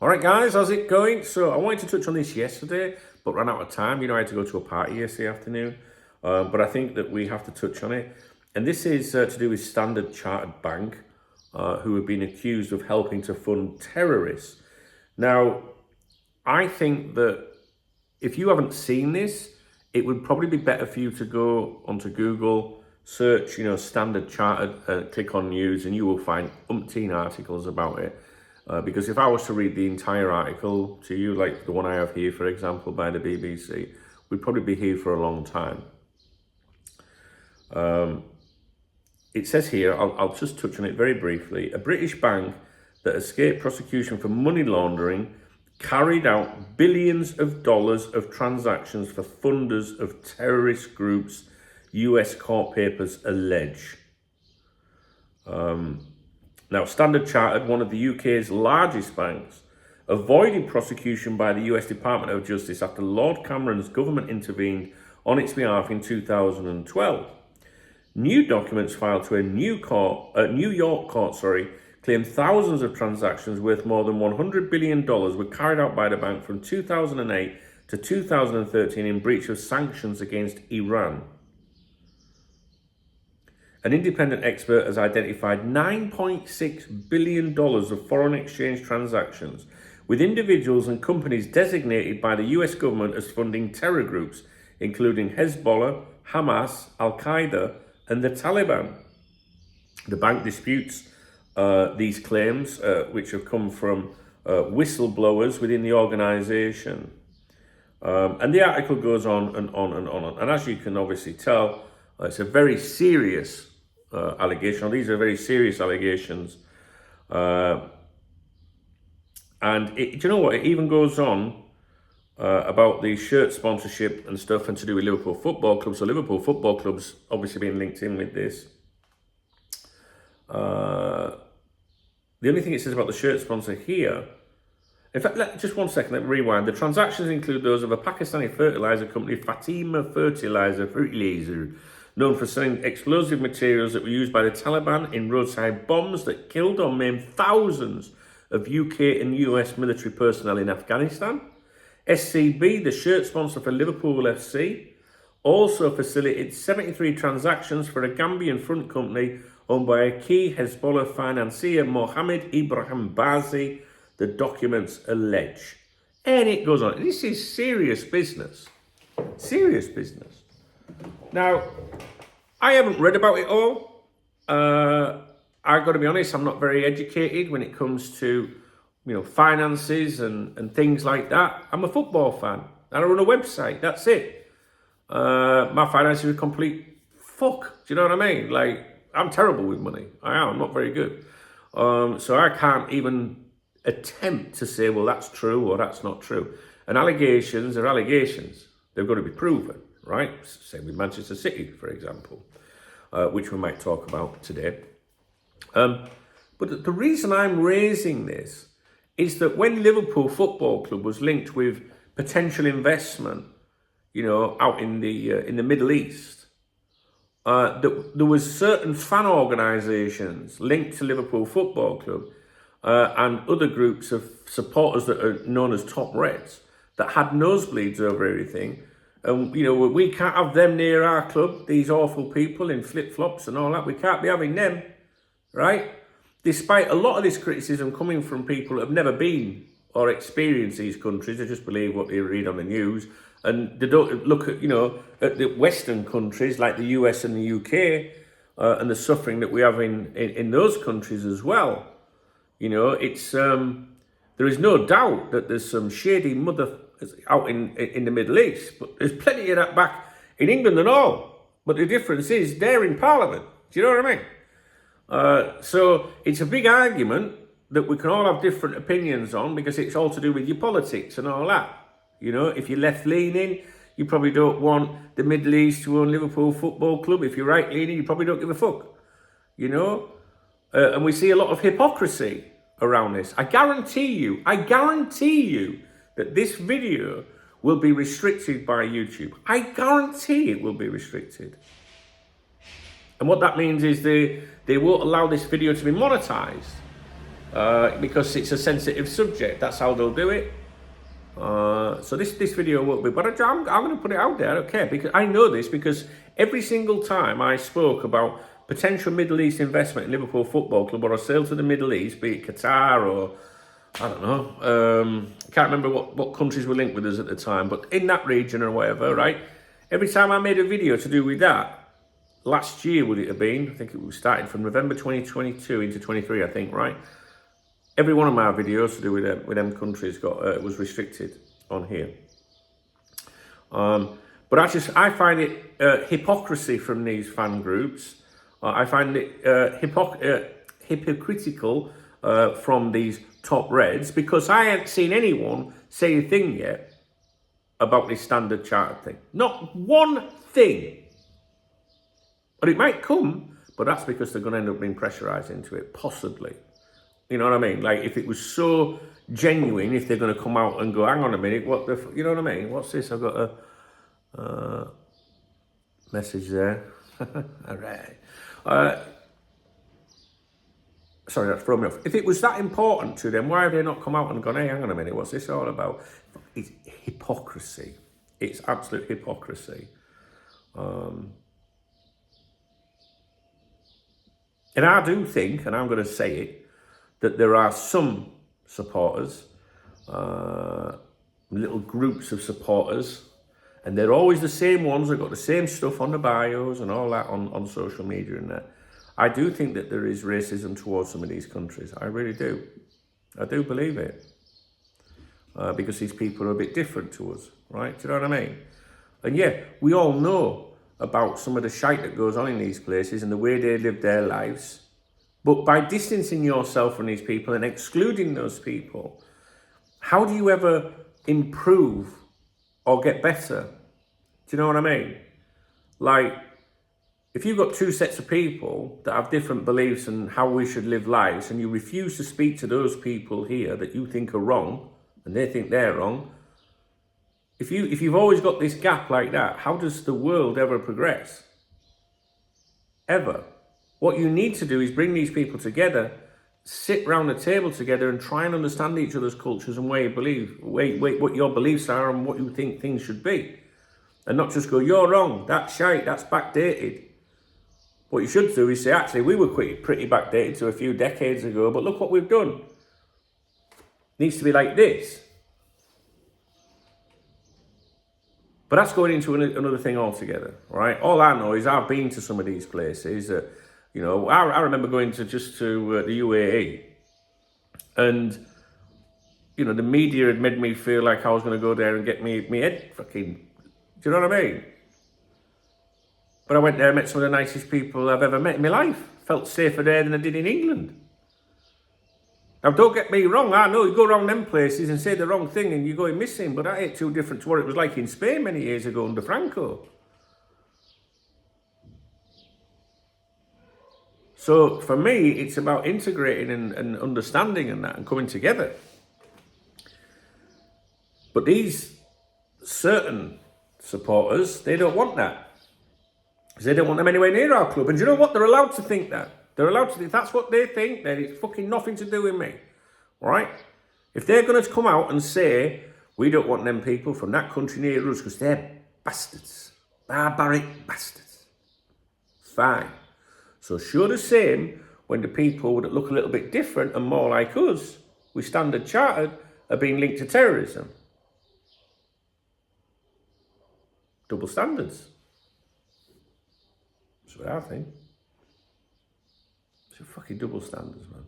All right, guys, how's it going? So I wanted to touch on this yesterday, but ran out of time. I had to go to a party yesterday afternoon, but I think that we have to touch on it. And this is to do with Standard Chartered Bank, who have been accused of helping to fund terrorists. Now, I think that if you haven't seen this, it would probably be better for you to go onto Google, search, Standard Chartered, click on news, and you will find umpteen articles about it. Because if I was to read the entire article to you, like the one I have here, for example, by the BBC, we'd probably be here for a long time. It says here, I'll just touch on it very briefly, a British bank that escaped prosecution for money laundering carried out billions of dollars of transactions for funders of terrorist groups, US court papers allege. Now, Standard Chartered, one of the UK's largest banks, avoided prosecution by the US Department of Justice after Lord Cameron's government intervened on its behalf in 2012. New documents filed to a New York court, claim thousands of transactions worth more than $100 billion were carried out by the bank from 2008 to 2013 in breach of sanctions against Iran. An independent expert has identified $9.6 billion of foreign exchange transactions with individuals and companies designated by the US government as funding terror groups, including Hezbollah, Hamas, Al-Qaeda, and the Taliban. The bank disputes these claims, which have come from whistleblowers within the organisation. And the article goes on and on and on. And as you can obviously tell, it's a very serious allegation. These are very serious allegations. And do you know what? It even goes on about the shirt sponsorship and stuff and to do with Liverpool Football Club. So Liverpool Football Club's obviously been linked in with this. The only thing it says about the shirt sponsor here, in fact, just 1 second, let me rewind. The transactions include those of a Pakistani fertilizer company, Fatima Fertilizer, known for selling explosive materials that were used by the Taliban in roadside bombs that killed or maimed thousands of UK and US military personnel in Afghanistan. SCB, the shirt sponsor for Liverpool FC, also facilitated 73 transactions for a Gambian front company owned by a key Hezbollah financier, Mohammed Ibrahim Bazi, the documents allege. And it goes on. This is serious business. Serious business. Now, I haven't read about it all. I've got to be honest, I'm not very educated when it comes to, finances and things like that. I'm a football fan and I run a website. That's it. My finances are complete fuck. Do you know what I mean? Like, I'm terrible with money. I'm not very good. So I can't even attempt to say, well, that's true or that's not true. And allegations are allegations. They've got to be proven, right? Same with Manchester City, for example, which we might talk about today. But the reason I'm raising this is that when Liverpool Football Club was linked with potential investment, out in the Middle East, there was certain fan organisations linked to Liverpool Football Club and other groups of supporters that are known as Top Reds that had nosebleeds over everything. And, we can't have them near our club, these awful people in flip-flops and all that. We can't be having them, right? Despite a lot of this criticism coming from people that have never been or experienced these countries, they just believe what they read on the news. And they don't look at, at the Western countries like the US and the UK and the suffering that we have in those countries as well. It's there is no doubt that there's some shady mother out in the Middle East, but there's plenty of that back in England and all. But the difference is they're in Parliament. Do you know what I mean? So it's a big argument that we can all have different opinions on because it's all to do with your politics and all that. If you're left-leaning, you probably don't want the Middle East to own Liverpool Football Club. If you're right-leaning, you probably don't give a fuck. And we see a lot of hypocrisy around this. I guarantee you that this video will be restricted by YouTube. I guarantee it will be restricted. And what that means is they won't allow this video to be monetized. because it's a sensitive subject. That's how they'll do it. So this video won't be, but I'm going to put it out there. I don't care, because I know this, because every single time I spoke about potential Middle East investment in Liverpool Football Club, or a sale to the Middle East, be it Qatar or I don't know, I can't remember what countries were linked with us at the time, but in that region or whatever, right? Every time I made a video to do with that, last year would it have been? I think it was starting from November 2022 into 23, I think, right? Every one of my videos to do with them countries was restricted on here. But I find it hypocrisy from these fan groups. I find it hypocritical from these top reds, because I haven't seen anyone say a thing yet about this standard chartered thing. Not one thing. But it might come, but that's because they're going to end up being pressurised into it, possibly. You know what I mean? Like, if it was so genuine, if they're going to come out and go, hang on a minute, you know what I mean? What's this? I've got a message there. All right. Sorry, that's thrown me off. If it was that important to them, why have they not come out and gone, hey, hang on a minute, what's this all about? It's hypocrisy. It's absolute hypocrisy. And I do think, and I'm going to say it, that there are some supporters, little groups of supporters, and they're always the same ones that got the same stuff on the bios and all that on social media and that. I do think that there is racism towards some of these countries. I really do. I do believe it. Because these people are a bit different to us, right? Do you know what I mean? And yeah, we all know about some of the shite that goes on in these places and the way they live their lives. But by distancing yourself from these people and excluding those people, how do you ever improve or get better? Do you know what I mean? Like, if you've got two sets of people that have different beliefs and how we should live lives, and you refuse to speak to those people here that you think are wrong, and they think they're wrong, if you've always got this gap like that, how does the world ever progress? Ever. What you need to do is bring these people together, sit round the table together and try and understand each other's cultures and what your beliefs are and what you think things should be. And not just go, you're wrong, that's shite, that's backdated. What you should do is say, actually, we were pretty backdated to a few decades ago, but look what we've done. It needs to be like this. But that's going into another thing altogether, right? All I know is I've been to some of these places. You know, I remember going to the UAE, and you know, the media had made me feel like I was going to go there and get me head fucking. Do you know what I mean? But I went there, met some of the nicest people I've ever met in my life. Felt safer there than I did in England. Now, don't get me wrong, I know you go around them places and say the wrong thing and you're going missing, but that ain't too different to what it was like in Spain many years ago under Franco. So, for me, it's about integrating and understanding and that and coming together. But these certain supporters, they don't want that. They don't want them anywhere near our club. And do you know what? They're allowed to think that. They're allowed to, if that's what they think, then it's fucking nothing to do with me. Right? If they're going to come out and say, we don't want them people from that country near us because they're bastards. Barbaric bastards. Fine. So show the same when the people that look a little bit different and more like us, with standard chartered, are being linked to terrorism. Double standards. That's what I think. It's a fucking double standards, man.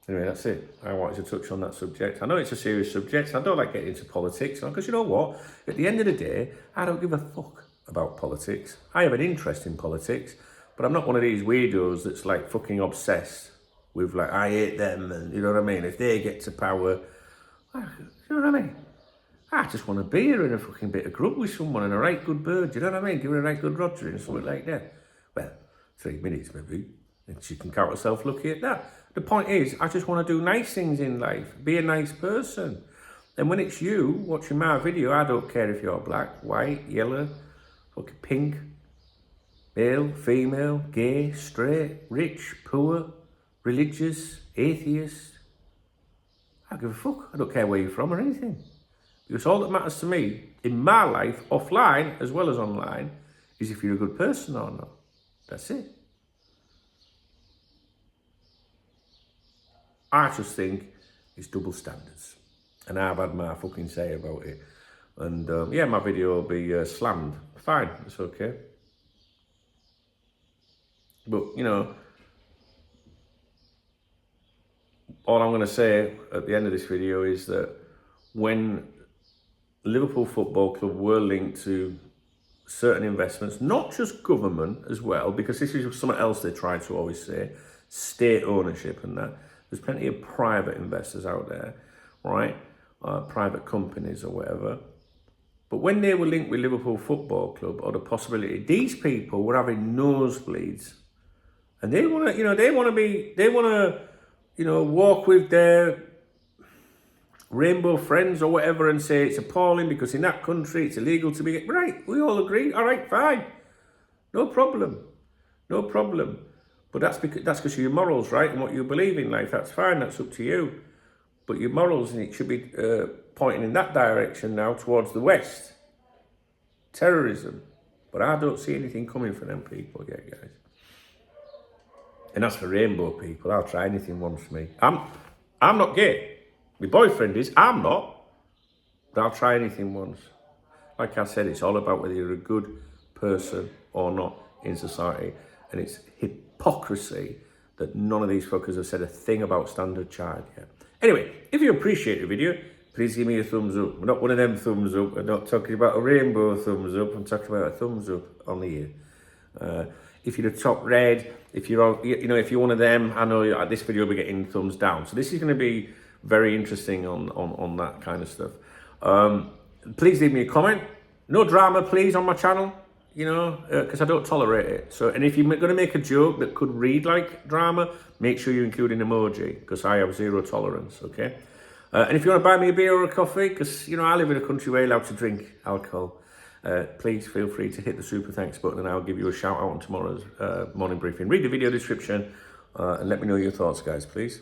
Anyway, that's it. I wanted to touch on that subject. I know it's a serious subject. I don't like getting into politics, because you know what? At the end of the day, I don't give a fuck about politics. I have an interest in politics, but I'm not one of these weirdos that's like fucking obsessed with like, I hate them, and you know what I mean? If they get to power, you know what I mean? I just want a beer and a fucking bit of grub with someone and a right good bird, you know what I mean? Give her a right good Roger and something like that. Well, 3 minutes maybe, and she can count herself lucky at that. The point is, I just want to do nice things in life, be a nice person. And when it's you watching my video, I don't care if you're black, white, yellow, fucking pink, male, female, gay, straight, rich, poor, religious, atheist. I don't give a fuck. I don't care where you're from or anything. Because all that matters to me in my life, offline as well as online, is if you're a good person or not. That's it. I just think it's double standards. And I've had my fucking say about it. And yeah, my video will be slammed. Fine, it's okay. But, you know, all I'm going to say at the end of this video is that when Liverpool Football Club were linked to certain investments, not just government as well, because this is something else they try to always say, state ownership and that. There's plenty of private investors out there, right? Private companies or whatever. But when they were linked with Liverpool Football Club, or the possibility, these people were having nosebleeds. And they want to, walk with their rainbow friends or whatever and say it's appalling because in that country it's illegal to be... Right, we all agree. All right, fine. No problem. No problem. But that's because of your morals, right? And what you believe in life. That's fine. That's up to you. But your morals, and it should be pointing in that direction now towards the West. Terrorism. But I don't see anything coming for them people yet, guys. And as for rainbow people, I'll try anything once for me. I'm not gay. My boyfriend is. I'm not. But I'll try anything once. Like I said, it's all about whether you're a good person or not in society. And it's hypocrisy that none of these fuckers have said a thing about Standard Chartered yet. Anyway, if you appreciate the video, please give me a thumbs up. I'm not one of them thumbs up. I'm not talking about a rainbow thumbs up. I'm talking about a thumbs up on the ear. If you're the top red, if you're, if you're one of them, I know this video will be getting thumbs down. So this is going to be very interesting on that kind of stuff. Please leave me a comment. No drama, please, on my channel. Because I don't tolerate it. So, and if you're going to make a joke that could read like drama, make sure you include an emoji, because I have zero tolerance, okay? And if you want to buy me a beer or a coffee, because, I live in a country where you're allowed to drink alcohol, please feel free to hit the super thanks button and I'll give you a shout out on tomorrow's morning briefing. Read the video description and let me know your thoughts, guys, please.